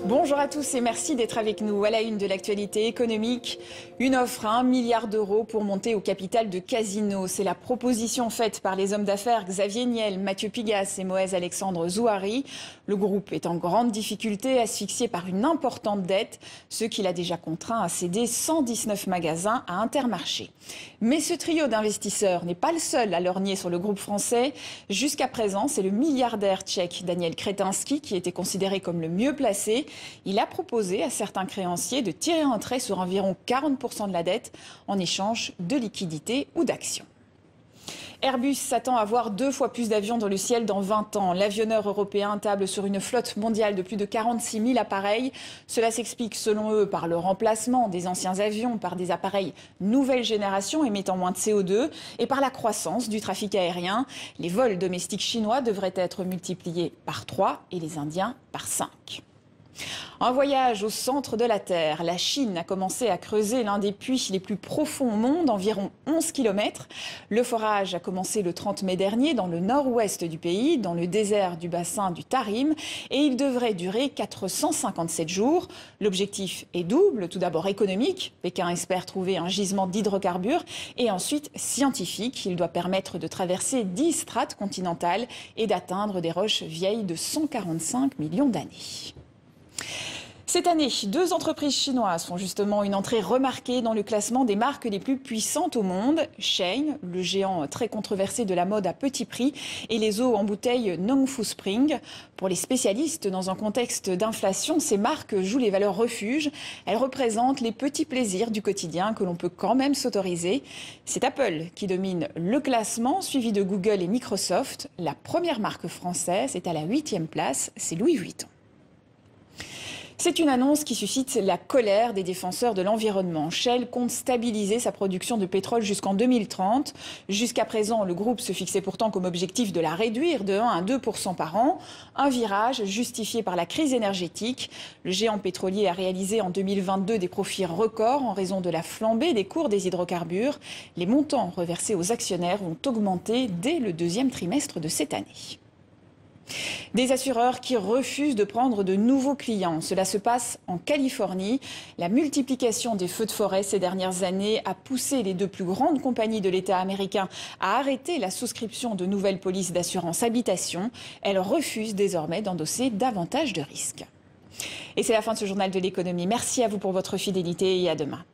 Bonjour à tous et merci d'être avec nous. À la une de l'actualité économique, une offre à 1 milliard d'euros pour monter au capital de Casino. C'est la proposition faite par les hommes d'affaires Xavier Niel, Mathieu Pigasse et Moez Alexandre Zouhari. Le groupe est en grande difficulté, asphyxié par une importante dette, ce qui l'a déjà contraint à céder 119 magasins à Intermarché. Mais ce trio d'investisseurs n'est pas le seul à lorgner sur le groupe français. Jusqu'à présent, c'est le milliardaire tchèque Daniel Kretinsky qui était considéré comme le mieux placé. Il a proposé à certains créanciers de tirer un trait sur environ 40% de la dette en échange de liquidités ou d'actions. Airbus s'attend à voir 2 fois plus d'avions dans le ciel dans 20 ans. L'avionneur européen table sur une flotte mondiale de plus de 46 000 appareils. Cela s'explique selon eux par le remplacement des anciens avions par des appareils nouvelle génération émettant moins de CO2 et par la croissance du trafic aérien. Les vols domestiques chinois devraient être multipliés par 3 et les Indiens par 5. Un voyage au centre de la Terre. La Chine a commencé à creuser l'un des puits les plus profonds au monde, environ 11 km. Le forage a commencé le 30 mai dernier dans le nord-ouest du pays, dans le désert du bassin du Tarim, et il devrait durer 457 jours. L'objectif est double, tout d'abord économique. Pékin espère trouver un gisement d'hydrocarbures, et ensuite scientifique. Il doit permettre de traverser 10 strates continentales et d'atteindre des roches vieilles de 145 millions d'années. Cette année, 2 entreprises chinoises font justement une entrée remarquée dans le classement des marques les plus puissantes au monde. Shein, le géant très controversé de la mode à petit prix, et les eaux en bouteille Nongfu Spring. Pour les spécialistes, dans un contexte d'inflation, ces marques jouent les valeurs refuges. Elles représentent les petits plaisirs du quotidien que l'on peut quand même s'autoriser. C'est Apple qui domine le classement, suivi de Google et Microsoft. La première marque française est à la 8e place, c'est Louis Vuitton. C'est une annonce qui suscite la colère des défenseurs de l'environnement. Shell compte stabiliser sa production de pétrole jusqu'en 2030. Jusqu'à présent, le groupe se fixait pourtant comme objectif de la réduire de 1 à 2% par an. Un virage justifié par la crise énergétique. Le géant pétrolier a réalisé en 2022 des profits records en raison de la flambée des cours des hydrocarbures. Les montants reversés aux actionnaires vont augmenter dès le 2e trimestre de cette année. Des assureurs qui refusent de prendre de nouveaux clients. Cela se passe en Californie. La multiplication des feux de forêt ces dernières années a poussé les 2 plus grandes compagnies de l'État américain à arrêter la souscription de nouvelles polices d'assurance habitation. Elles refusent désormais d'endosser davantage de risques. Et c'est la fin de ce journal de l'économie. Merci à vous pour votre fidélité et à demain.